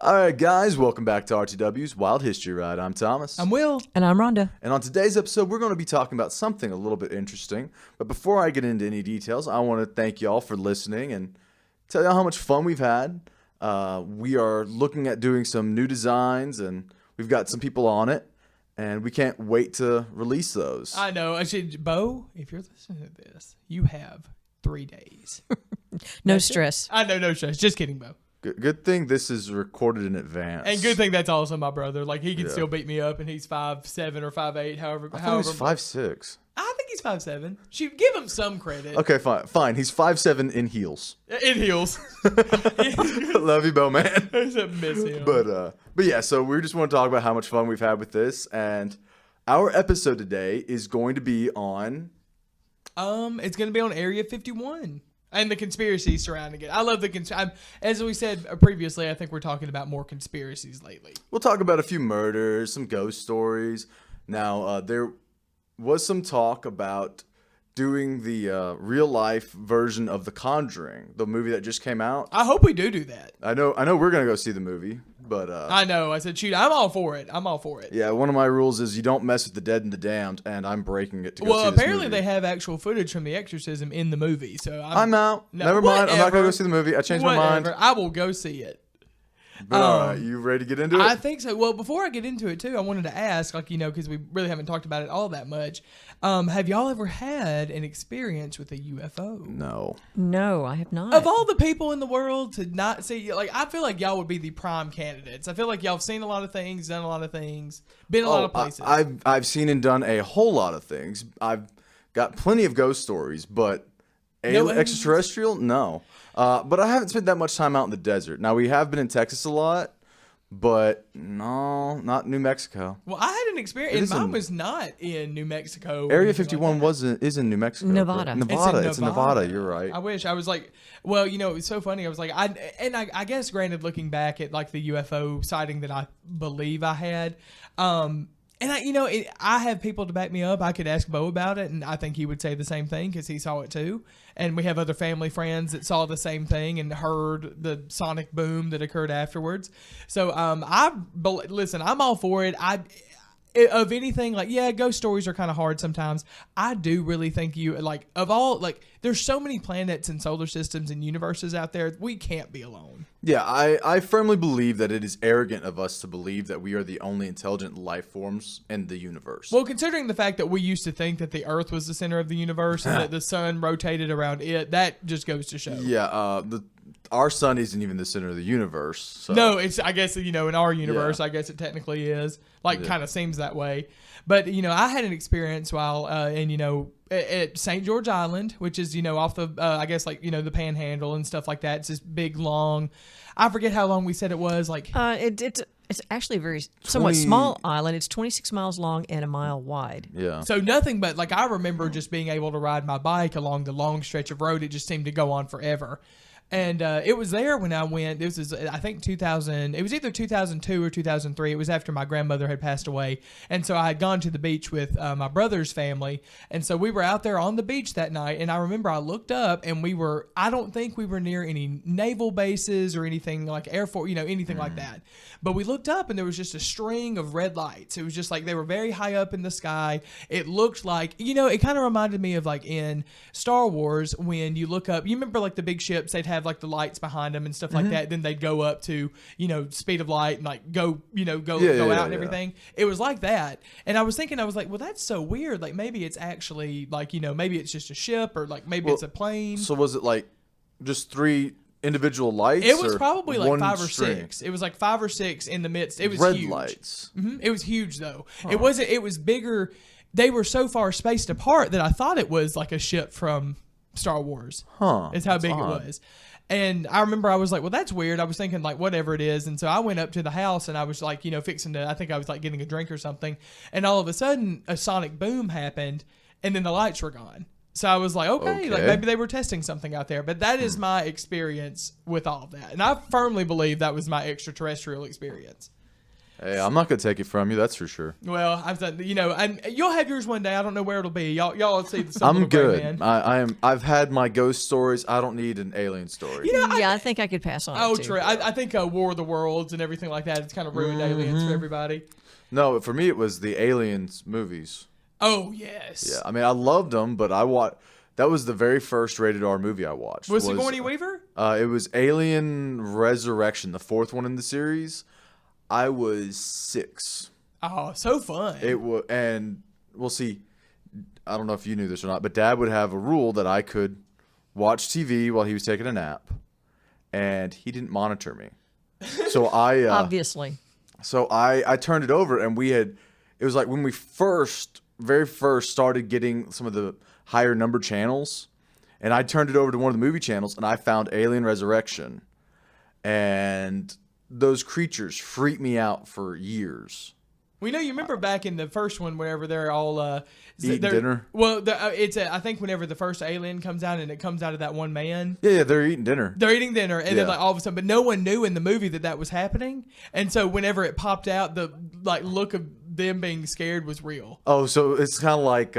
All right, guys, welcome back to RTW's Wild History Ride. I'm Thomas. I'm Will. And I'm Rhonda. And on today's episode, we're going to be talking about something a little bit interesting. But before I get into any details, I want to thank y'all for listening and tell y'all how much fun we've had. We are looking at doing some new designs, and we've got some people on it, and we can't wait to release those. I know. Actually, Bo, if you're listening to this, you have 3 days. No stress. I know, no stress. Just kidding, Bo. Good thing this is recorded in advance. And good thing that's also my brother. Like, he can still beat me up, and he's 5'7" or 5'8", however. I thought he was 5'6". I think he's 5'7". Should give him some credit. Okay, fine. He's 5'7" in heels. In heels. Love you, Bo, man. I miss him. But yeah, so we just want to talk about how much fun we've had with this, and our episode today is going to be on. It's going to be on Area 51. And the conspiracies surrounding it. I love the as we said previously, I think we're talking about more conspiracies lately. We'll talk about a few murders, some ghost stories. Now, there was some talk about doing the real-life version of The Conjuring, the movie that just came out. I hope we do that. I know we're going to go see the movie, but... I know. I said, shoot, I'm all for it. Yeah, one of my rules is you don't mess with the dead and the damned, and I'm breaking it to go see this movie. Well, apparently they have actual footage from the exorcism in the movie, so I'm out. No, never mind. I'm not going to go see the movie. I changed my mind. I will go see it. But all right, you ready to get into it? I think so. Well, before I get into it, too, I wanted to ask, because we really haven't talked about it all that much. Have y'all ever had an experience with a UFO? No, I have not. Of all the people in the world to not see, I feel like y'all would be the prime candidates. I feel like y'all have seen a lot of things, done a lot of things, been a lot of places. I've seen and done a whole lot of things. I've got plenty of ghost stories, but extraterrestrial, no. But I haven't spent that much time out in the desert. Now, we have been in Texas a lot, but no, not New Mexico. Well, I had an experience, and mine was not in New Mexico. Area 51 is in New Mexico. Nevada. It's in Nevada. You're right. I wish. I was like, well, it was so funny. I was like, I guess, granted, looking back at like the UFO sighting that I believe I had, and I have people to back me up. I could ask Bo about it, and I think he would say the same thing because he saw it too. And we have other family friends that saw the same thing and heard the sonic boom that occurred afterwards. So listen, I'm all for it. Of anything, ghost stories are kind of hard sometimes. I do really think there's so many planets and solar systems and universes out there. We can't be alone. Yeah, I firmly believe that it is arrogant of us to believe that we are the only intelligent life forms in the universe. Well, considering the fact that we used to think that the Earth was the center of the universe and that the sun rotated around it, that just goes to show. Yeah, our sun isn't even the center of the universe. So. No, it's, I guess, in our universe, I guess it technically is. Kind of seems that way. But, I had an experience while, at St. George Island, which is, off the, the Panhandle and stuff like that. It's this big, long, I forget how long we said it was. It's actually a very somewhat small island. It's 26 miles long and a mile wide. Yeah. So nothing but, I remember just being able to ride my bike along the long stretch of road. It just seemed to go on forever. And it was there when I went. This was, I think, 2000. It was either 2002 or 2003. It was after my grandmother had passed away. And so I had gone to the beach with my brother's family. And so we were out there on the beach that night. And I remember I looked up and I don't think we were near any naval bases or anything like Air Force, anything like that. But we looked up and there was just a string of red lights. It was just they were very high up in the sky. It looked like, it kind of reminded me of in Star Wars when you look up, you remember the big ships, they'd have the lights behind them and stuff like that. Then they'd go up to, speed of light and go out and everything. It was like that. And I was thinking, well, that's so weird. Maybe it's actually maybe it's just a ship or maybe it's a plane. So was it just 3 individual lights? It was probably 5 or string? 6. It was 5 or 6 in the midst. It was red huge. Lights. Mm-hmm. It was huge though. It was bigger. They were so far spaced apart that I thought it was like a ship from Star Wars. Is how big odd. It was. And I remember I was like, well, that's weird. I was thinking whatever it is. And so I went up to the house and I was fixing to, I think I was getting a drink or something. And all of a sudden a sonic boom happened and then the lights were gone. So I was like, okay. Maybe they were testing something out there. But that is my experience with all of that. And I firmly believe that was my extraterrestrial experience. Hey, I'm not gonna take it from you. That's for sure. Well, I've done, and you'll have yours one day. I don't know where it'll be. Y'all will see the I'm Little Gray good. Man. I've had my ghost stories. I don't need an alien story. I think I could pass on. Oh, it too. true. I think War of the Worlds and everything like that. It's kind of ruined aliens for everybody. No, for me it was the Aliens movies. Oh yes. Yeah, I mean I loved them, but that was the very first rated R movie I watched. Was Sigourney Weaver? It was Alien Resurrection, the fourth one in the series. I was 6. Oh, so fun. It was, and we'll see. I don't know if you knew this or not, but Dad would have a rule that I could watch TV while he was taking a nap, and he didn't monitor me. So Obviously. So I turned it over, and it was like when we very first started getting some of the higher number channels, and I turned it over to one of the movie channels, and I found Alien Resurrection, and those creatures freaked me out for years. We know you remember back in the first one, whenever they're all Eating dinner. Well, I think whenever the first alien comes out and it comes out of that one man. Yeah, they're eating dinner. They're eating dinner, and Yeah. then like all of a sudden, but no one knew in the movie that was happening, and so whenever it popped out, the look of them being scared was real. Oh, so it's kind of like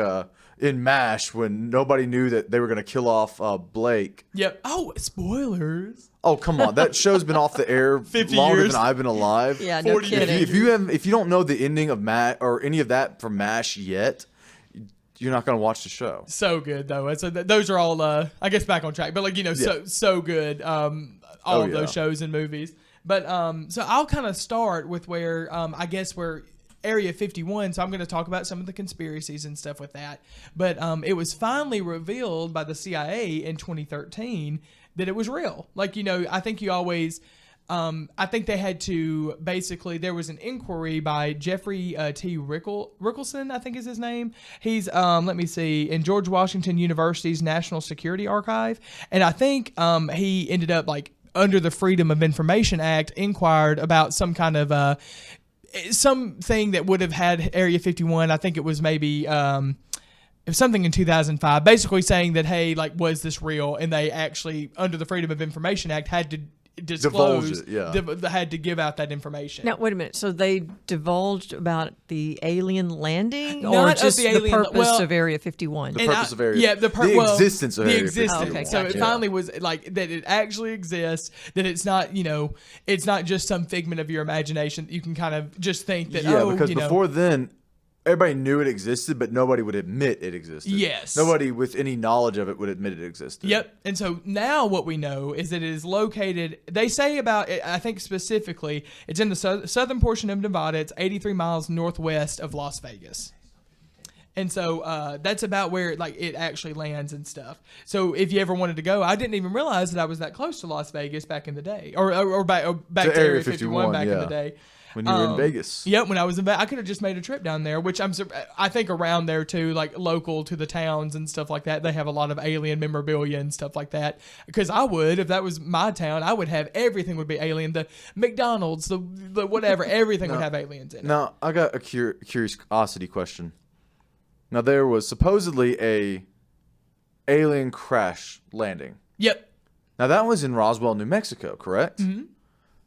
in MASH when nobody knew that they were going to kill off Blake. Yep. Oh, spoilers. Oh, come on. That show's been off the air 50 longer years. than I've been alive. Yeah, no 40 years. kidding. If you don't know the ending of MASH or any of that from MASH yet, you're not going to watch the show. So good though. So those are all I guess back on track, but so good. All of those shows and movies. But so I'll kind of start with where I guess where Area 51, so I'm going to talk about some of the conspiracies and stuff with that. But it was finally revealed by the CIA in 2013 that it was real. Like, I think you always, I think they had to, basically, there was an inquiry by Jeffrey T. Rickelson, I think is his name. He's, let me see, in George Washington University's National Security Archive. And I think he ended up, under the Freedom of Information Act, inquired about some kind of something that would have had Area 51. I think it was maybe it was something in 2005, basically saying that, hey, was this real? And they actually, under the Freedom of Information Act, had to disclose, had to give out that information. Now, wait a minute. So they divulged about the alien landing, or Not of just the the alien- purpose well, of Area 51? The purpose of Area. Yeah, the existence of the Area existence. 51. Okay, So gotcha. it finally was that it actually exists. That it's not it's not just some figment of your imagination. That you can kind of just think that. Yeah, because before then, everybody knew it existed, but nobody would admit it existed. Yes. Nobody with any knowledge of it would admit it existed. Yep. And so now what we know is that it is located, they say about, I think specifically, it's in the southern portion of Nevada. It's 83 miles northwest of Las Vegas. And so that's about where it actually lands and stuff. So if you ever wanted to go, I didn't even realize that I was that close to Las Vegas back in the day. Or back to Area 51 back in the day. When you were in Vegas. Yep, when I was in Vegas, I could have just made a trip down there, which I think around there too, local to the towns and stuff like that. They have a lot of alien memorabilia and stuff like that. Because I would, if that was my town, I would have everything would be alien. The McDonald's, the whatever, everything would have aliens in it. Now, I got a curiosity question. Now, there was supposedly a alien crash landing. Yep. Now, that was in Roswell, New Mexico, correct? Mm-hmm.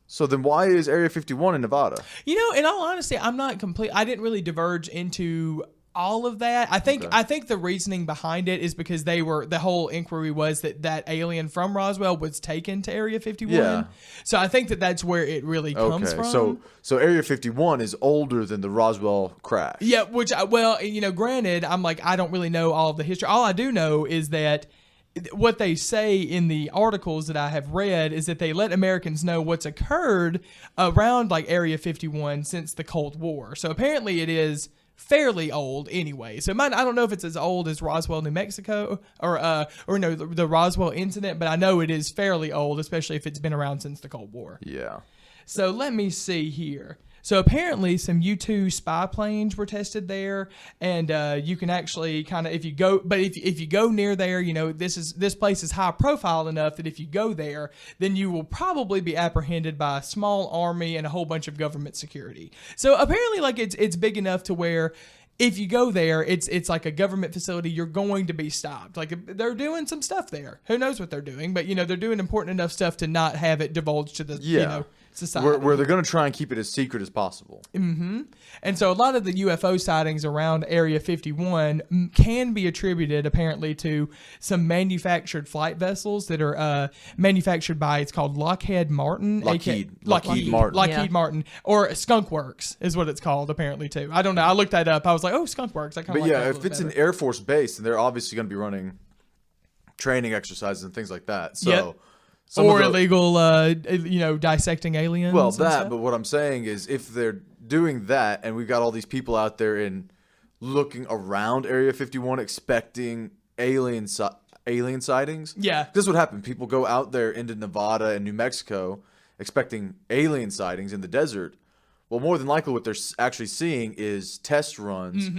So then why is Area 51 in Nevada? In all honesty, I'm not complete. I didn't really diverge into all of that. I think the reasoning behind it is because the whole inquiry was that alien from Roswell was taken to Area 51. Yeah. So I think that's where it really comes from. So Area 51 is older than the Roswell crash. Yeah, granted, I don't really know all of the history. All I do know is that what they say in the articles that I have read is that they let Americans know what's occurred around Area 51 since the Cold War. So apparently it is fairly old anyway. So I don't know if it's as old as Roswell, New Mexico, or no, the Roswell incident, but I know it is fairly old, especially if it's been around since the Cold War. Yeah. So let me see here. So apparently some U-2 spy planes were tested there, and you can actually kind of, if you go near there, this place is high profile enough that if you go there, then you will probably be apprehended by a small army and a whole bunch of government security. So apparently it's big enough to where if you go there, it's like a government facility. You're going to be stopped. They're doing some stuff there. Who knows what they're doing? But they're doing important enough stuff to not have it divulged to the society. Where they're going to try and keep it as secret as possible. And so a lot of the UFO sightings around Area 51 can be attributed apparently to some manufactured flight vessels that are manufactured by, it's called Lockheed Martin. Lockheed Martin. Lockheed Yeah. Martin. Or Skunk Works is what it's called apparently too. I don't know. I looked that up. I was like, oh, Skunk Works. I kind of But like yeah, that a if little it's better. an Air Force base, then they're obviously going to be running training exercises and things like that. So, Yep. some Or of the- illegal, dissecting aliens. Well, and that. stuff. But what I'm saying is, if they're doing that, and we've got all these people out there and looking around Area 51, expecting alien sightings. Yeah. This is what happened. People go out there into Nevada and New Mexico, expecting alien sightings in the desert. Well, more than likely, what they're actually seeing is test runs,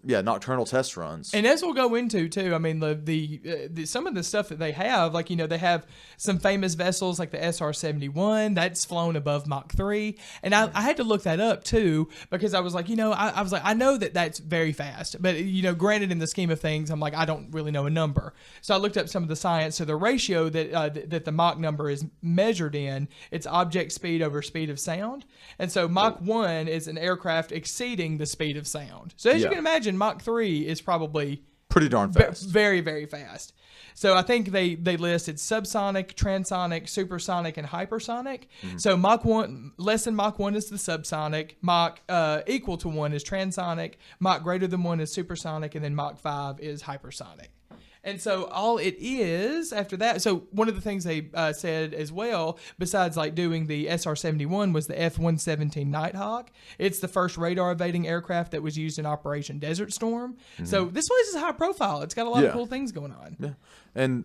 nocturnal test runs. And as we'll go into too, I mean the some of the stuff that they have, like they have some famous vessels like the SR-71 that's flown above Mach 3, and I had to look that up too because I was like, I was like, I know that that's very fast, but granted in the scheme of things, I'm like, I don't really know a number, so I looked up some of the science. So the ratio that the Mach number is measured in, it's object speed over speed of sound, and so Mach 1 is an aircraft exceeding the speed of sound. So as you Yeah. can imagine, Mach 3 is probably Pretty darn fast. very, very fast. So I think they listed subsonic, transonic, supersonic, and hypersonic. So Mach 1, less than Mach 1 is the subsonic. Mach equal to 1 is transonic. Mach greater than 1 is supersonic. And then Mach 5 is hypersonic. And so all it is after that. So one of the things they said as well, besides like doing the SR-71, was the F-117 Nighthawk. It's the first radar evading aircraft that was used in Operation Desert Storm. So this place is high profile. It's got a lot of Yeah. cool things going on. Yeah, and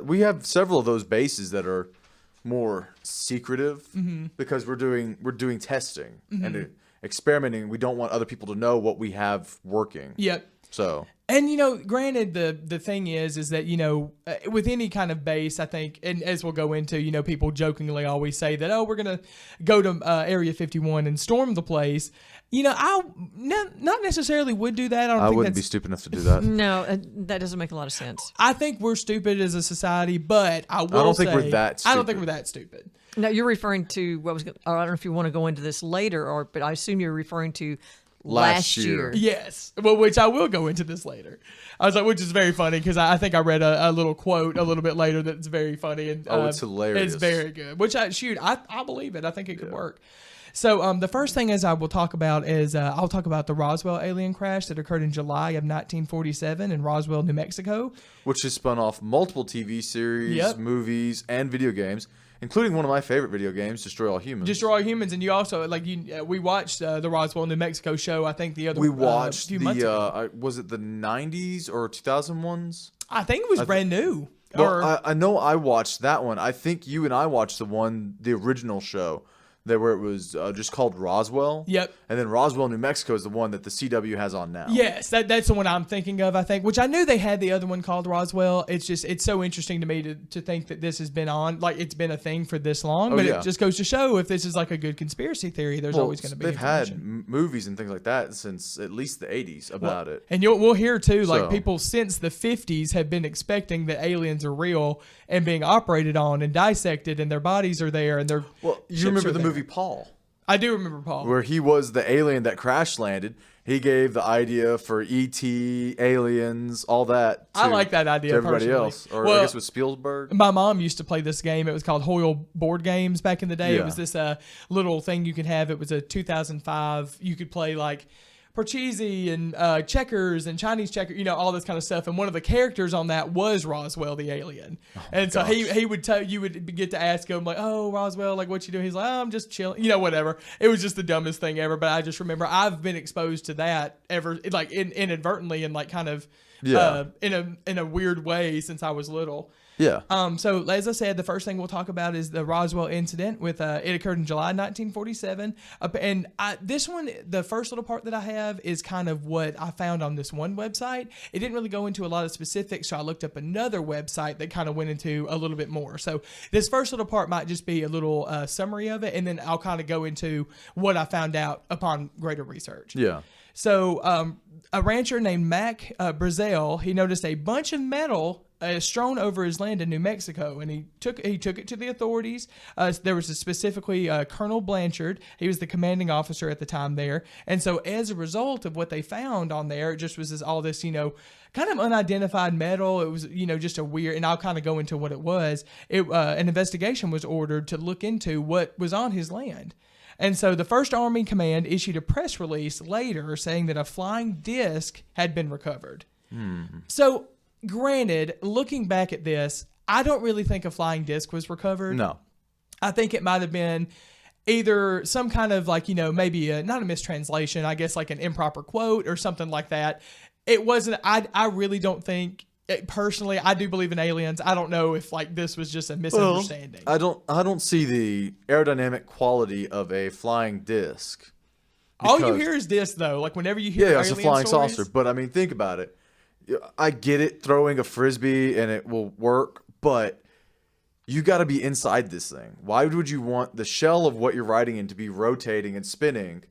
we have several of those bases that are more secretive because we're doing testing and experimenting. We don't want other people to know what we have working. Yep. So. And granted, the thing is that with any kind of base, I think, and as we'll go into, people jokingly always say that, oh, we're gonna go to Area 51 and storm the place. I not necessarily would do that. I wouldn't be stupid enough to do that. No, that doesn't make a lot of sense. I think we're stupid as a society, but I don't think we're that I don't think stupid. we're that stupid. Now you're referring to I don't know if you want to go into this later, but I assume you're referring to last year. Yes. Well, which I will go into this later. I was like, which is very funny because I think I read a little quote a little bit later that's very funny. And, it's hilarious. It's very good. Which I believe it. I think it could work. So the first thing I will talk about is I'll talk about the Roswell alien crash that occurred in July of 1947 in Roswell, New Mexico. Which has spun off multiple TV series, Yep. movies, and video games, including one of my favorite video games, Destroy All Humans. Destroy All Humans, and you also we watched the Roswell, New Mexico show. I think the other We watched few months ago. was it the 90s or 2001s? I think it was brand new. Well, I know I watched that one. I think you and I watched the original show. Where it was just called Roswell. Yep. And then Roswell, New Mexico is the one that the CW has on now. Yes, that's the one I'm thinking of, I think, which I knew they had the other one called Roswell. It's so interesting to me to think that this has been on, like it's been a thing for this long, but yeah. it just goes to show if this is like a good conspiracy theory, there's always going to be They've had information. movies and things like that since at least the 80s about it. And we'll hear too, like So- people since the 50s have been expecting that aliens are real and being operated on and dissected and their bodies are there and their Well, you ships remember are the there. movie Paul? I do remember Paul. Where he was the alien that crash landed. He gave the idea for E.T., aliens, all that. I like that idea to everybody personally. else. Or Well, I guess with Spielberg. My mom used to play this game. It was called Hoyle Board Games back in the day. It Yeah. was this little thing you could have. It was a 2005. You could play like Parcheesi and checkers and Chinese checkers, all this kind of stuff. And one of the characters on that was Roswell the alien. And so he would tell you would get to ask him like, "Oh, Roswell, like what you doing?" He's like, "Oh, I'm just chilling," whatever. It was just the dumbest thing ever. But I just remember I've been exposed to that ever, like inadvertently and like kind of in a weird way since I was little. Yeah. So as I said, the first thing we'll talk about is the Roswell incident. It occurred in July 1947, and this one, the first little part that I have is kind of what I found on this one website. It didn't really go into a lot of specifics, so I looked up another website that kind of went into a little bit more. So this first little part might just be a little summary of it, and then I'll kind of go into what I found out upon greater research. Yeah. So a rancher named Mach Brazel, he noticed a bunch of metal strewn over his land in New Mexico, and he took it to the authorities. There was specifically Colonel Blanchard. He was the commanding officer at the time there, and so as a result of what they found on there, it just was all this, kind of unidentified metal. It was, just a weird, and I'll kind of go into what it was. An investigation was ordered to look into what was on his land. And so the 1st Army Command issued a press release later saying that a flying disc had been recovered. So, granted, looking back at this, I don't really think a flying disc was recovered. No. I think it might have been either some kind of maybe not a mistranslation, I guess like an improper quote or something like that. It wasn't, I really don't think, personally, I do believe in aliens. I don't know if this was just a misunderstanding. Well, I don't see the aerodynamic quality of a flying disc. All you hear is this, though. Whenever you hear it's a flying saucer. But I mean, think about it. I get it, throwing a frisbee and it will work, but you got to be inside this thing. Why would you want the shell of what you're riding in to be rotating and spinning?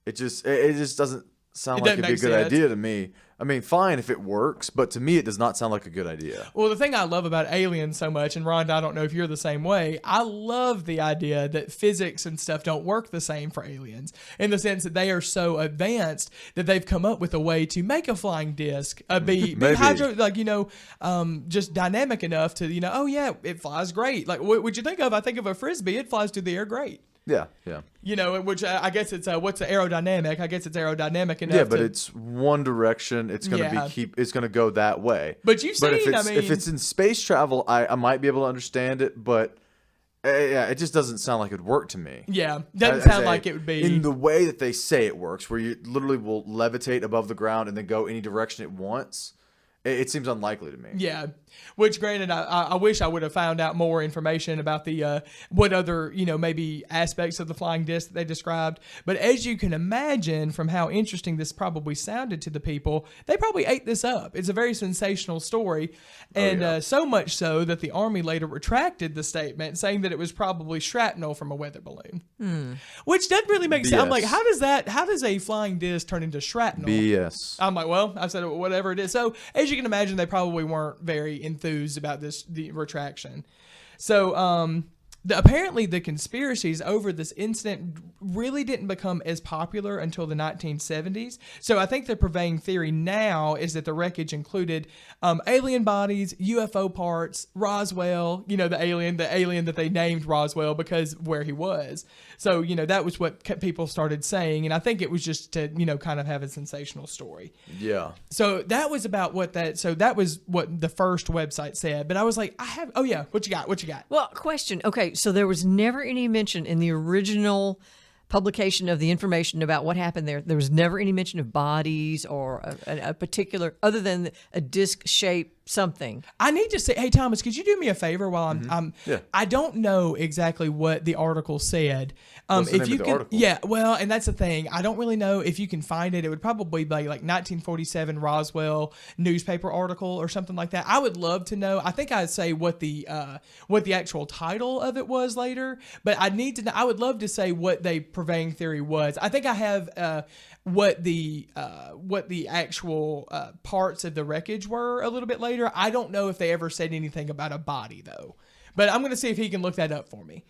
It just doesn't sound like it'd be a good idea to me. I mean, fine if it works, but to me, it does not sound like a good idea. Well, the thing I love about aliens so much, and Rhonda, I don't know if you're the same way, I love the idea that physics and stuff don't work the same for aliens, in the sense that they are so advanced that they've come up with a way to make a flying disc be hydro, just dynamic enough to, oh yeah, it flies great. What would you think of? I think of a frisbee, it flies through the air great. Yeah. Which I guess it's what's the aerodynamic? I guess it's aerodynamic enough. Yeah, but it's one direction. It's going to it's going to go that way. But you've seen, if it's in space travel, I might be able to understand it, but it just doesn't sound like it'd work to me. Yeah, doesn't sound like it would be in the way that they say it works, where you literally will levitate above the ground and then go any direction it wants. It seems unlikely to me. Yeah. Which, granted, I wish I would have found out more information about the what other, maybe aspects of the flying disc that they described. But as you can imagine from how interesting this probably sounded to the people, they probably ate this up. It's a very sensational story. And so much so that the Army later retracted the statement, saying that it was probably shrapnel from a weather balloon. Which doesn't really make sense. I'm like, how does a flying disc turn into shrapnel? BS. I'm like, well, I said whatever it is. So as you can imagine, they probably weren't very enthused about the retraction. So apparently the conspiracies over this incident really didn't become as popular until the 1970s. So I think the prevailing theory now is that the wreckage included alien bodies, UFO parts, Roswell, the alien that they named Roswell because where he was. So, that was what people started saying. And I think it was just to, kind of have a sensational story. Yeah. So that was about that was what the first website said. But I was like, what you got? Well, question. Okay, so there was never any mention in the original publication of the information about what happened there. There was never any mention of bodies or a particular, other than a disc-shaped something. I need to say, hey Thomas, could you do me a favor while I don't know exactly what the article said. What's the name of the article? Yeah, well, and that's the thing. I don't really know if you can find it. It would probably be like 1947 Roswell newspaper article or something like that. I would love to know. I think I'd say what the actual title of it was later, but I need to know. I would love to say what the prevailing theory was. I think I have what the actual parts of the wreckage were a little bit later. I don't know if they ever said anything about a body though, but I'm going to see if he can look that up for me.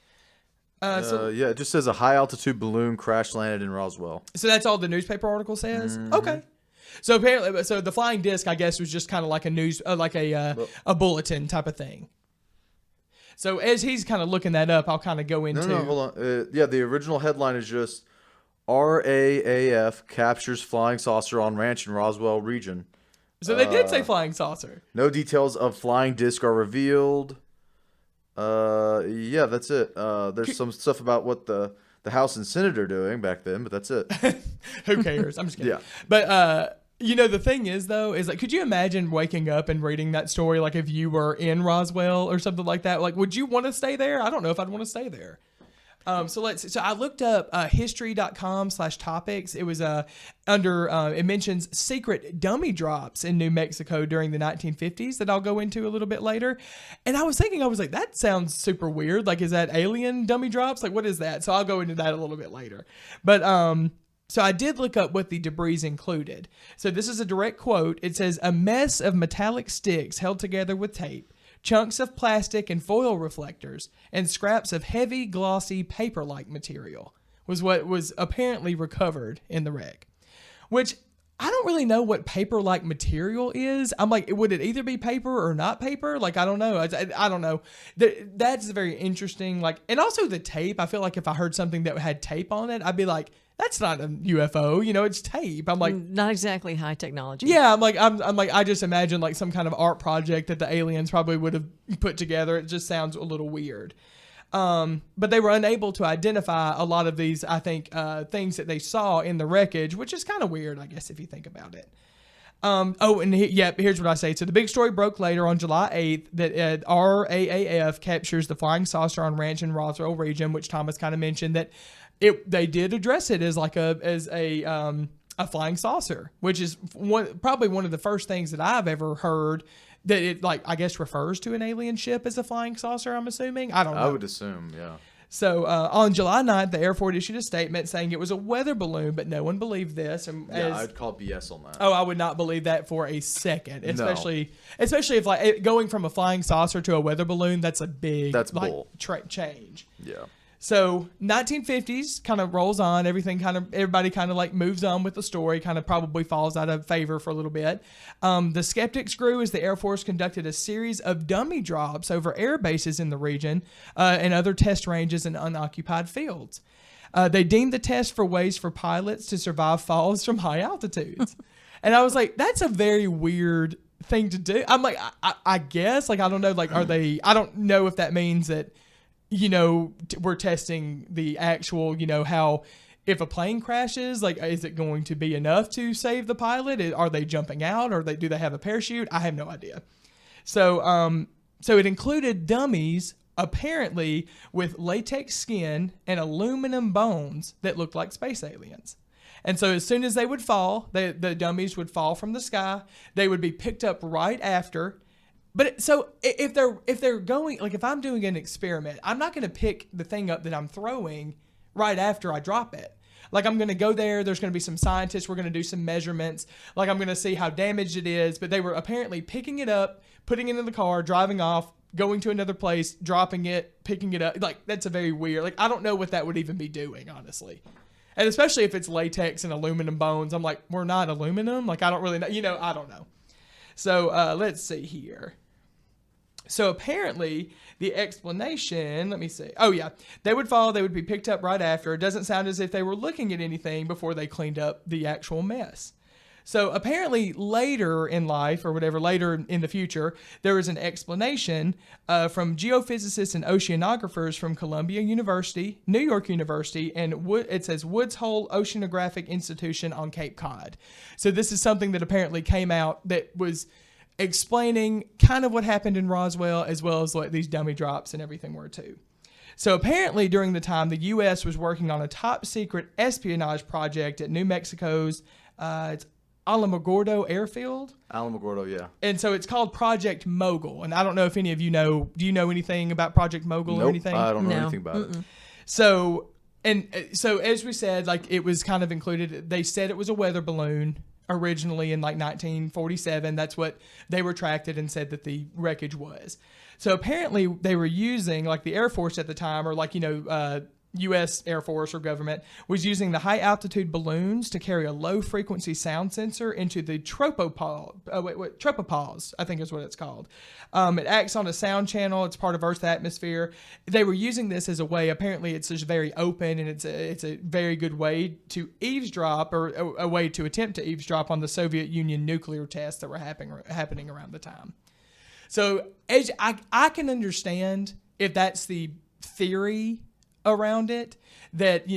It just says a high altitude balloon crash landed in Roswell. So that's all the newspaper article says. Okay. So apparently, the flying disc, I guess, was just kind of like a news, a bulletin type of thing. So as he's kind of looking that up, I'll kind of go into. No, hold on. The original headline is just RAAF captures flying saucer on ranch in Roswell region. So they did say flying saucer. No details of flying disc are revealed. That's it. There's some stuff about what the House and Senate are doing back then, but that's it. Who cares? I'm just kidding. Yeah. But the thing is though, is could you imagine waking up and reading that story if you were in Roswell or something like that? Would you want to stay there? I don't know if I'd want to stay there. So I looked up history.com/topics. It was under it mentions secret dummy drops in New Mexico during the 1950s that I'll go into a little bit later. And I was thinking, that sounds super weird. Is that alien dummy drops? What is that? So I'll go into that a little bit later. But So I did look up what the debris included. So this is a direct quote. It says, a mess of metallic sticks held together with tape, chunks of plastic and foil reflectors, and scraps of heavy, glossy, paper-like material was what was apparently recovered in the wreck. Which, I don't really know what paper-like material is. I'm like, would it either be paper or not paper? Like, I don't know. I don't know. That's very interesting. Like, and also the tape. I feel like if I heard something that had tape on it, I'd be like, that's not a UFO, it's tape. I'm like, not exactly high technology. yeah, I'm like, I just imagine like some kind of art project that the aliens probably would have put together. It just sounds a little weird. But they were unable to identify a lot of these, I think, things that they saw in the wreckage, which is kind of weird, I guess, if you think about it. Here's what I say. So the big story broke later on July 8th that RAAF captures the flying saucer on ranch in Roswell region, which Thomas kind of mentioned that they did address it as like a flying saucer, which is probably one of the first things that I've ever heard that it, like, I guess refers to an alien ship as a flying saucer, I'm assuming. I don't know. I would assume, yeah. So on July 9th, the Air Force issued a statement saying it was a weather balloon, but no one believed this. And I'd call BS on that. Oh, I would not believe that for a second, especially if like going from a flying saucer to a weather balloon, that's a big bull. Change. Yeah. So 1950s kind of rolls on. Everybody kind of like moves on with the story, kind of probably falls out of favor for a little bit. The skeptics grew as the Air Force conducted a series of dummy drops over air bases in the region and other test ranges and unoccupied fields. They deemed the test for ways for pilots to survive falls from high altitudes. And I was like, that's a very weird thing to do. I'm like, I guess, like, I don't know, like, I don't know if that means that, we're testing the actual, how if a plane crashes, like, is it going to be enough to save the pilot? Are they jumping out, or do they have a parachute? I have no idea. So it included dummies apparently with latex skin and aluminum bones that looked like space aliens. And so as soon as they would fall, the dummies would fall from the sky. They would be picked up right after. But so if they're going, like, if I'm doing an experiment, I'm not going to pick the thing up that I'm throwing right after I drop it. Like, I'm going to go there. There's going to be some scientists. We're going to do some measurements. Like, I'm going to see how damaged it is. But they were apparently picking it up, putting it in the car, driving off, going to another place, dropping it, picking it up. Like, that's a very weird. Like, I don't know what that would even be doing, honestly. And especially if it's latex and aluminum bones. I'm like, we're not aluminum? Like, I don't really know. I don't know. So let's see here. So apparently the explanation, let me see. Oh yeah, they would fall. They would be picked up right after. It doesn't sound as if they were looking at anything before they cleaned up the actual mess. So apparently later in life, or whatever, later in the future, there is an explanation from geophysicists and oceanographers from Columbia University, New York University, and it says Woods Hole Oceanographic Institution on Cape Cod. So this is something that apparently came out that was explaining kind of what happened in Roswell, as well as like these dummy drops and everything were too. So apparently during the time, the U.S. was working on a top secret espionage project at New Mexico's it's Alamogordo Airfield. Alamogordo, yeah. And so it's called Project Mogul. And I don't know if any of you know, do you know anything about Project Mogul or anything? I don't know anything about it. So as we said, like, it was kind of included, they said it was a weather balloon originally in like 1947. That's what they retracted and said that the wreckage was. So apparently they were using, like, the Air Force at the time, or like, U.S. Air Force or government was using the high altitude balloons to carry a low frequency sound sensor into the tropopause, I think is what it's called. It acts on a sound channel. It's part of Earth's atmosphere. They were using this as a way. Apparently, it's just very open, and it's a very good way to eavesdrop, or a way to attempt to eavesdrop on the Soviet Union nuclear tests that were happening around the time. So I can understand if that's the theory around it, that,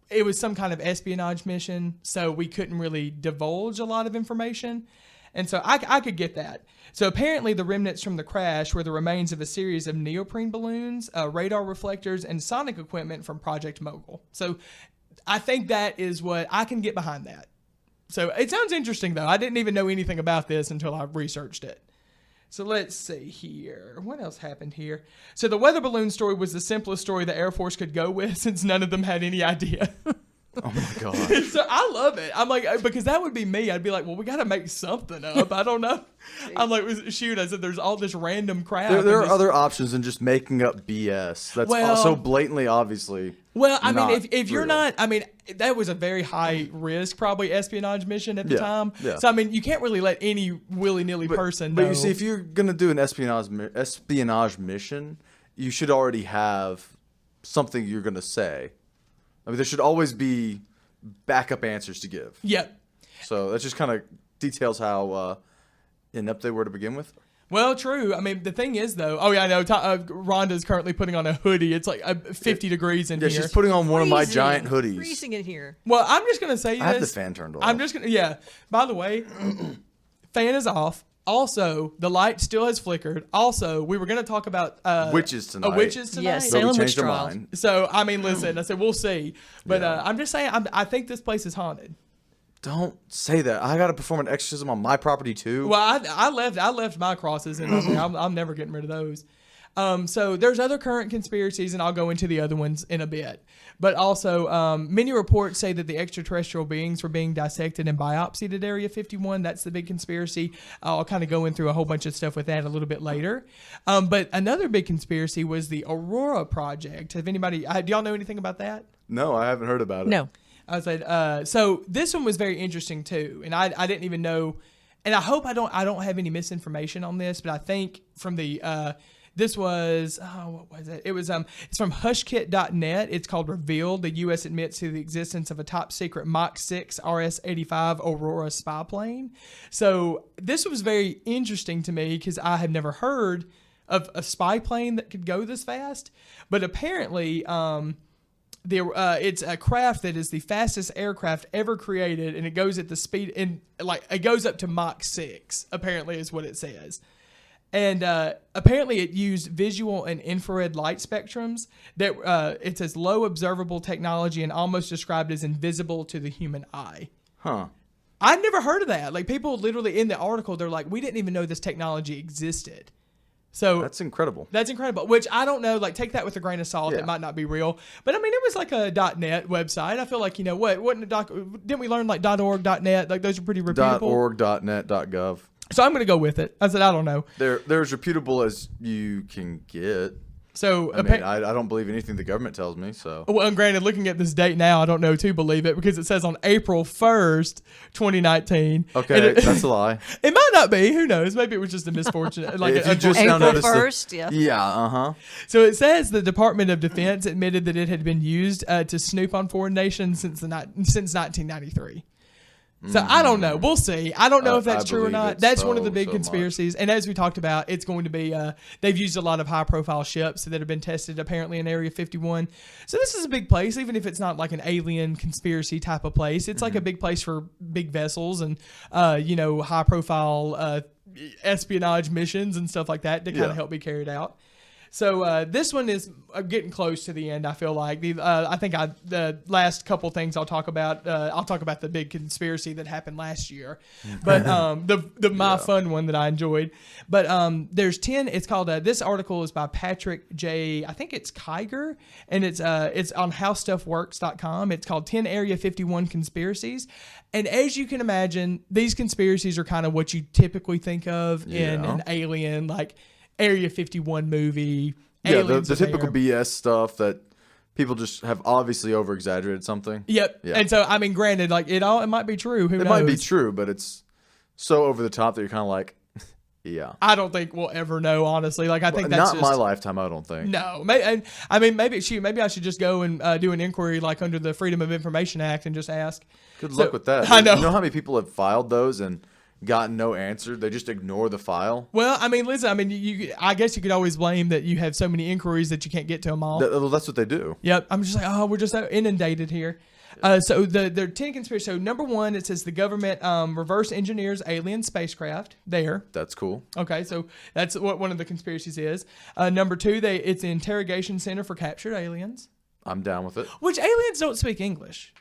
it was some kind of espionage mission, so we couldn't really divulge a lot of information. And so I could get that. So apparently the remnants from the crash were the remains of a series of neoprene balloons, radar reflectors, and sonic equipment from Project Mogul. So I think that is what I can get behind that. So it sounds interesting, though. I didn't even know anything about this until I researched it. So let's see here. What else happened here? So the weather balloon story was the simplest story the Air Force could go with, since none of them had any idea. Oh my god. So I love it. I'm like, because that would be me. I'd be like, well, we got to make something up. I don't know. I'm like, shoot. I said, there's all this random crap. There are other options than just making up BS. That's so blatantly, obviously. Well, I mean, if you're real. not, I mean, that was a very high risk, probably espionage mission at the time. Yeah. So I mean, you can't really let any willy nilly person know. But you see, if you're gonna do an espionage mission, you should already have something you're gonna say. I mean, there should always be backup answers to give. Yep. So that just kind of details how inept they were to begin with. Well, true. I mean, the thing is, though. Oh yeah, I know. Rhonda's currently putting on a hoodie. It's like 50 degrees in here. Yeah, she's putting on one of my giant hoodies. Freezing in here. Well, I'm just gonna say this. I have the fan turned off. I'm just gonna. Yeah. By the way, fan is off. Also, the light still has flickered. Also, we were going to talk about witches tonight. Witches tonight. Yes, But we Salem witch changed our trial. mind. So, I mean, listen, I said, we'll see. But Yeah. I'm just saying, I think this place is haunted. Don't say that. I got to perform an exorcism on my property too. Well, I left my crosses in there. I'm never getting rid of those. So there's other current conspiracies, and I'll go into the other ones in a bit. But also, many reports say that the extraterrestrial beings were being dissected and biopsied at Area 51. That's the big conspiracy. I'll kind of go in through a whole bunch of stuff with that a little bit later. But another big conspiracy was the Aurora project. Have anybody? Do y'all know anything about that? No, I haven't heard about it. No. I said, so this one was very interesting too, and I didn't even know, and I hope I don't have any misinformation on this, but I think from the this was what was it? It was it's from hushkit.net. It's called Revealed. The U.S. admits to the existence of a top secret Mach 6 RS-85 Aurora spy plane. So this was very interesting to me because I have never heard of a spy plane that could go this fast, but apparently it's a craft that is the fastest aircraft ever created, and it goes at the speed it goes up to Mach 6. Apparently, is what it says. And apparently it used visual and infrared light spectrums that it says low observable technology and almost described as invisible to the human eye. Huh. I've never heard of that. Like, people literally in the article, they're like, we didn't even know this technology existed. So That's incredible. that's incredible, which I don't know. Like, take that with a grain of salt. Yeah. It might not be real. But, I mean, it was like a .net website. I feel like, you know, didn't we learn, like, .org, .net? Like, those are pretty reputable. .org, .net, .gov. So I'm going to go with it. I said, I don't know. They're as reputable as you can get. So I mean, I don't believe anything the government tells me, so. well, and granted, looking at this date now, I don't know to believe it because it says on April 1st, 2019. Okay, that's a lie. It might not be. Who knows? Maybe it was just a misfortune. Like If you just now April noticed 1st, yeah. Yeah, uh-huh. So it says the Department of Defense admitted that it had been used to snoop on foreign nations since 1993. So I don't know. We'll see. I don't know if that's I true or believe not. it That's one of the so big much. conspiracies. And as we talked about, it's going to be, they've used a lot of high profile ships that have been tested apparently in Area 51. So this is a big place, even if it's not like an alien conspiracy type of place. It's like a big place for big vessels and, high profile espionage missions and stuff like that to kind of help be carried out. So this one is getting close to the end. I feel like I think the last couple things I'll talk about the big conspiracy that happened last year, but my fun one that I enjoyed. But there's 10. It's called this article is by Patrick J. I think it's Kiger, and it's on howstuffworks.com. It's called 10 Area 51 Conspiracies. And as you can imagine, these conspiracies are kind of what you typically think of in an alien like Area 51 movie. Yeah, Aliens the are typical there. BS stuff that people just have obviously over-exaggerated something. Yep. Yeah. And so, I mean, granted, like it might be true. Who knows? It might be true, but it's so over the top that you're kind of like, yeah. I don't think we'll ever know, honestly. Like, I think that's Not just... my lifetime, I don't think. No. And I mean, maybe I should just go and do an inquiry like under the Freedom of Information Act and just ask. Good luck with that. I know. You know how many people have filed those and gotten no answer? They just ignore the file. Well, I mean, listen, I mean, I guess you could always blame that you have so many inquiries that you can't get to them all. Well, that's what they do. Yep. I'm just like, we're just so inundated here. So there are 10 conspiracies. So number one, it says the government reverse engineers alien spacecraft. There. That's cool. Okay, so that's what one of the conspiracies is. Number two, it's an interrogation center for captured aliens. I'm down with it. Which aliens don't speak English.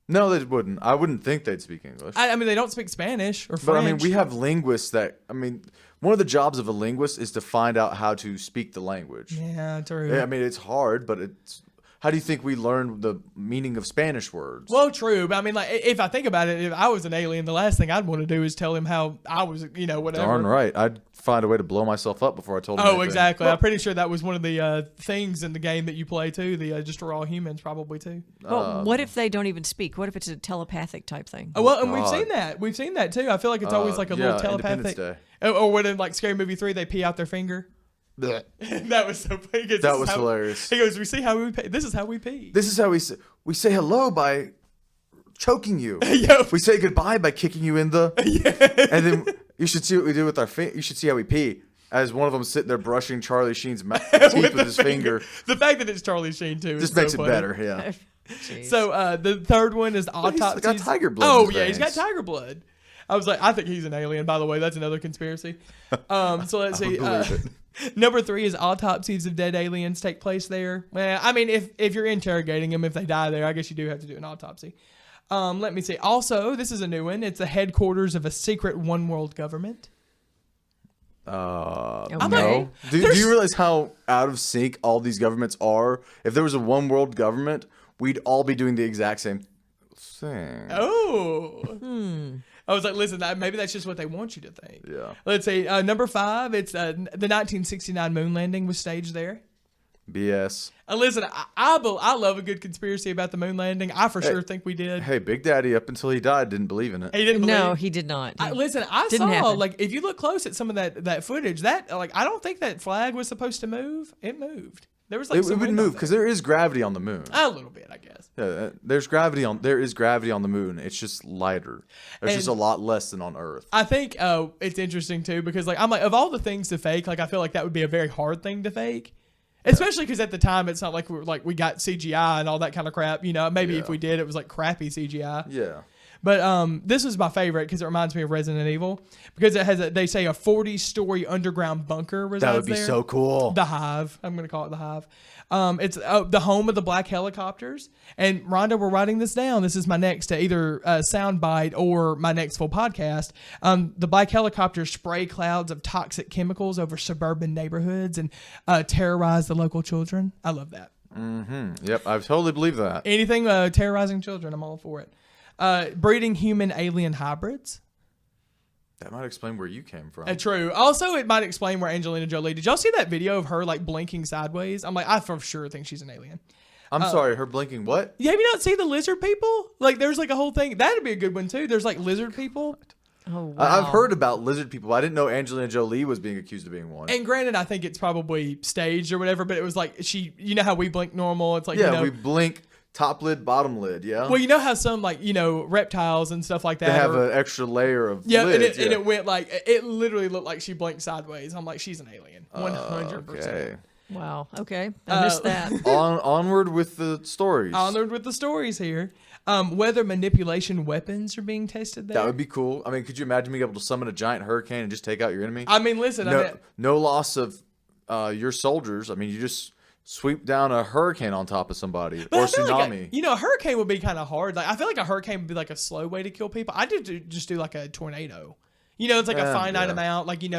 No, they wouldn't. I wouldn't think they'd speak English. I mean, they don't speak Spanish or French. But I mean, we have linguists one of the jobs of a linguist is to find out how to speak the language. Yeah, true. I mean, it's hard, but how do you think we learned the meaning of Spanish words? Well, true, but I mean, like, if I think about it, if I was an alien, the last thing I'd want to do is tell him how I was, whatever. Darn right. I'd find a way to blow myself up before I told him. Oh, anything. exactly. I'm pretty sure that was one of the things in the game that you play too. The just we're all humans, probably too. Well, what if they don't even speak? What if it's a telepathic type thing? Oh, well, and we've God. seen that. We've seen that too. I feel like it's always like a little telepathic. Independence Or when in like Scary Movie 3, they pee out their finger. Day. That was so funny. That was hilarious. He goes, "We see how we pee. This is how we pee." This is how we say hello by choking you. Yep. We say goodbye by kicking you in the. And then you should see what we do with our feet. You should see how we pee. As one of them sitting there brushing Charlie Sheen's teeth with his finger. The fact that it's Charlie Sheen too Just is makes so it funny. better, yeah. Jeez. So the third one is autopsies. He's got tiger blood. Oh in his yeah, he's got veins. tiger blood. I was like, I think he's an alien. By the way, that's another conspiracy. So let's see. believe Number 3 is autopsies of dead aliens take place there. Well, I mean, if you're interrogating them, if they die there, I guess you do have to do an autopsy. Let me see. Also, this is a new one. It's the headquarters of a secret one world government. No. Do you realize how out of sync all these governments are? If there was a one world government, we'd all be doing the exact same thing. Oh. I was like, listen, maybe that's just what they want you to think. Yeah. Let's see. Number 5, it's the 1969 moon landing was staged there. BS. Listen, I love a good conspiracy about the moon landing. I for sure think we did. Hey, Big Daddy, up until he died, didn't believe in it. He didn't believe. No, he did not. Listen, I Didn't saw happen. like if you look close at some of that footage, that like I don't think that flag was supposed to move. It moved. There was like It some would wind move on because there. there is gravity on the moon. A little bit, I guess. Yeah, there is gravity on the moon. It's just lighter. There's just a lot less than on Earth. I think it's interesting too because like I'm like of all the things to fake, like I feel like that would be a very hard thing to fake. Especially because at the time it's not like we got CGI and all that kind of crap. Maybe if we did, it was like crappy CGI. Yeah. But this is my favorite because it reminds me of Resident Evil because it has they say a 40-story underground bunker resides That would be there. so cool. The Hive. I'm going to call it the Hive. It's the home of the black helicopters. And Rhonda, we're writing this down. This is my next either sound bite or my next full podcast. The black helicopters spray clouds of toxic chemicals over suburban neighborhoods and terrorize the local children. I love that. Mm-hmm. Yep, I totally believe that. Anything terrorizing children, I'm all for it. Breeding human-alien hybrids. That might explain where you came from. True. Also, it might explain where Angelina Jolie. Did y'all see that video of her like blinking sideways? I'm like, I for sure think she's an alien. I'm sorry, her blinking what? Yeah, have you not seen the lizard people? Like, there's like a whole thing. That'd be a good one too. There's like lizard people. Oh, wow. I've heard about lizard people. I didn't know Angelina Jolie was being accused of being one. And granted, I think it's probably staged or whatever. But it was like you know how we blink normal. It's like Yeah, we blink top lid, bottom lid. Yeah. Well, you know how some like reptiles and stuff like that. They have an extra layer of Yeah, lids. and it went like it literally looked like she blinked sideways. I'm like, she's an alien, 100%. Okay. Wow. Okay. I missed that. Onward with the stories. Honored with the stories here. Whether manipulation weapons are being tested there. That would be cool. I mean, could you imagine being able to summon a giant hurricane and just take out your enemy? I mean, listen. No loss of your soldiers. I mean, you just sweep down a hurricane on top of somebody but or I feel tsunami. like a hurricane would be kind of hard. Like I feel like a hurricane would be like a slow way to kill people. I did just do like a tornado. It's like a finite amount. Like you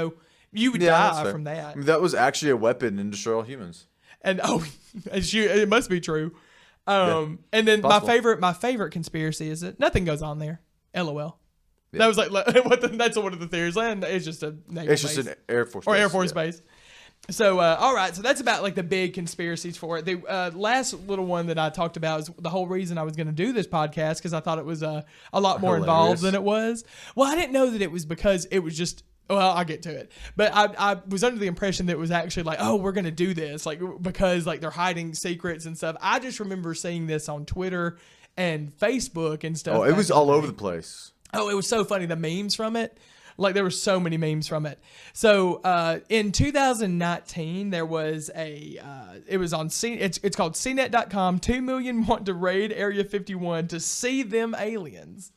would that's die fair. from that. I mean, that was actually a weapon and destroy all humans. And it must be true. And then possible. my favorite conspiracy is that nothing goes on there. LOL. Yeah. That was like that's one of the theories. And it's just a naval It's just base. an Air Force Or base. Air Force yeah. Base. So, all right. So that's about like the big conspiracies for it. The last little one that I talked about is the whole reason I was going to do this podcast because I thought it was a lot more involved than it was. Well, I didn't know that it was because it was just. Well, I'll get to it. But I was under the impression that it was actually like, oh, we're going to do this. Like, because like they're hiding secrets and stuff. I just remember seeing this on Twitter and Facebook and stuff. Oh, it was all over the place. Oh, it was so funny. The memes from it. Like, there were so many memes from it. So, in 2019, there was it was on it's called CNET.com. 2 million want to raid Area 51 to see them aliens.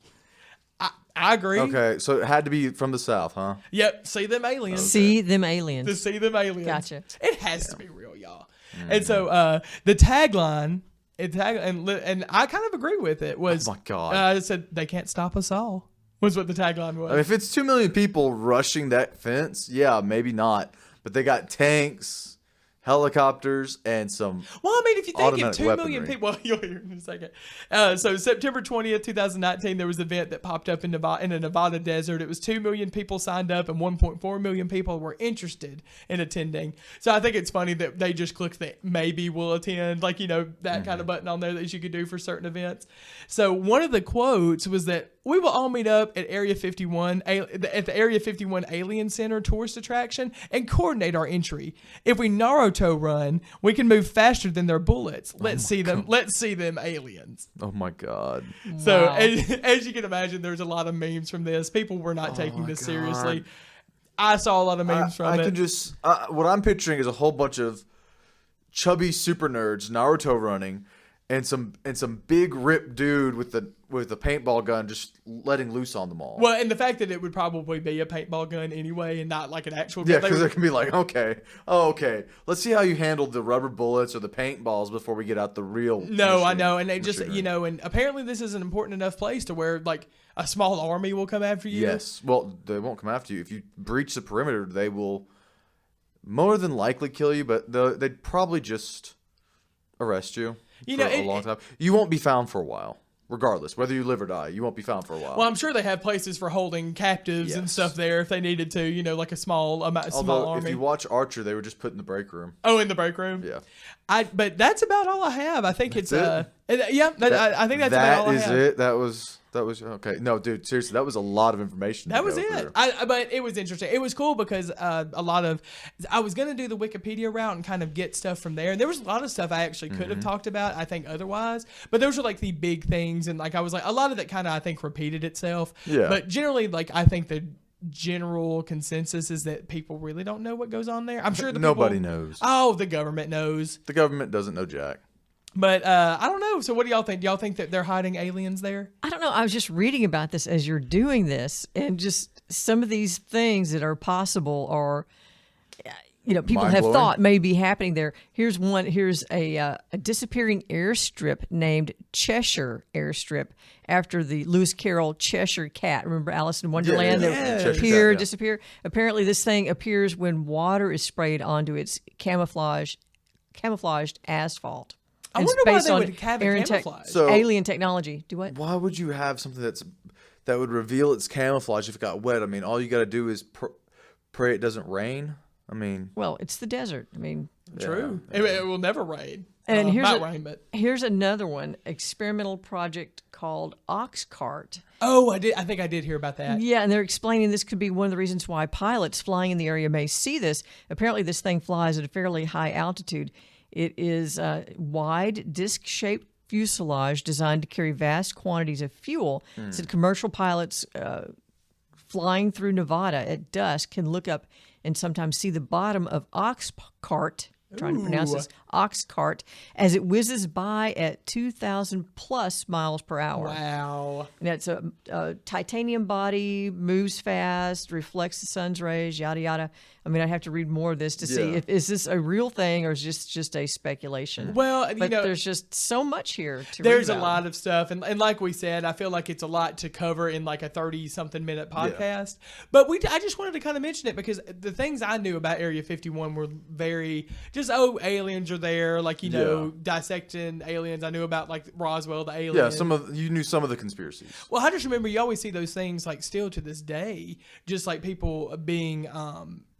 I agree. Okay, so it had to be from the south, huh? Yep, see them aliens. See them aliens. To see them aliens. Gotcha. It has to be real, y'all. And so the tagline, and I kind of agree with it, was, Oh my God. it said, they can't stop us all, was what the tagline was. I mean, if it's 2 million people rushing that fence, yeah, maybe not. But they got tanks, helicopters, and some. Well, I mean, if you think of automatic 2 million weaponry. people, well, you'll hear in a second. So September 20th, 2019, there was an event that popped up in a Nevada desert. It was 2 million people signed up, and 1.4 million people were interested in attending. So I think it's funny that they just clicked the maybe will attend, like, you know, that kind of button on there that you could do for certain events. So one of the quotes was that we will all meet up at Area 51, at the Area 51 Alien Center tourist attraction, and coordinate our entry. If we Naruto run, we can move faster than their bullets. Let's see them. Let's see them aliens. Oh my God! So Wow. as you can imagine, there's a lot of memes from this. People were not taking this seriously. I saw a lot of memes from I it. can just what I'm picturing is a whole bunch of chubby super nerds Naruto running, and some big ripped dude with a paintball gun just letting loose on them all. Well, and the fact that it would probably be a paintball gun anyway, and not like an actual gun. Yeah, They because were- it can be like, okay, let's see how you handled the rubber bullets or the paintballs before we get out the real. No, I machine- know, and they just, machinery. you know, and apparently this is an important enough place to where like a small army will come after you. Yes. Well, they won't come after you if you breach the perimeter. They will more than likely kill you, but they'd probably just arrest you. You for know, a long time. You won't be found for a while, regardless whether you live or die. You won't be found for a while. Well, I'm sure they have places for holding captives and Yes. stuff there if they needed to. You know, like a small Although army. if you watch Archer, they were just put in the break room. Oh, in the break room. Yeah. But that's about all I have. I think it's it? yeah. I think that's about all I have. That is it. That was okay. No, dude, seriously, that was a lot of information. That to was go it. through. But it was interesting. It was cool because a lot of I was gonna do the Wikipedia route and kind of get stuff from there. And there was a lot of stuff I actually could have talked about. I think otherwise, but those were like the big things, and like I was like a lot of that kind of I think repeated itself. Yeah. But generally, like I think the general consensus is that people really don't know what goes on there. I'm sure Nobody knows. Oh, the government knows. The government doesn't know jack. But I don't know. So what do y'all think? Do y'all think that they're hiding aliens there? I don't know. I was just reading about this as you're doing this, and just some of these things that are possible are, you know, people have Mind-blowing. thought may be happening there. Here's one. Here's a disappearing airstrip named Cheshire Airstrip after the Lewis Carroll Cheshire Cat. Remember Alice in Wonderland? yeah. That Cheshire appear, Cat, yeah. disappear. Apparently, this thing appears when water is sprayed onto its camouflaged asphalt. I And wonder it's why based they on would have it alien camouflaged. So- alien technology. Do what? Why would you have something that would reveal its camouflage if it got wet? I mean, all you got to do is pray it doesn't rain. I mean, Well, it's the desert. I mean, True. It will never rain. And here's not a- rain, but here's another one: experimental project called Oxcart. oh, I think I did hear about that. Yeah, and they're explaining this could be one of the reasons why pilots flying in the area may see this. Apparently, this thing flies at a fairly high altitude. It is a wide, disc-shaped fuselage designed to carry vast quantities of fuel. So commercial pilots flying through Nevada at dusk can look up and sometimes see the bottom of Oxcart. Trying to pronounce this, Oxcart, as it whizzes by at 2,000 plus miles per hour. Wow. And it's a titanium body, moves fast, reflects the sun's rays, yada yada. I mean, I have to read more of this to see Yeah. if is this a real thing or is this just a speculation. Well, you but know, there's just so much here to there's read a about. lot of stuff, and like we said, I feel like it's a lot to cover in like a 30-something minute podcast. But I just wanted to kind of mention it because the things I knew about Area 51 were very just aliens are there, like you know, dissecting aliens. I knew about like Roswell, the alien. yeah, you knew some of the conspiracies. Well, I just remember you always see those things like still to this day, just like people being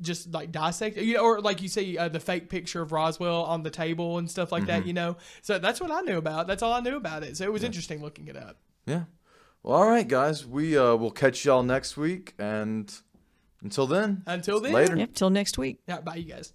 just like dissected, you know, or like you see the fake picture of Roswell on the table and stuff like that, you know. So that's what I knew about. That's all I knew about it. So it was interesting looking it up. Yeah. Well, all right, guys. We will catch y'all next week, and until then, Until then, later. Yep, till next week. Yeah, bye, you guys.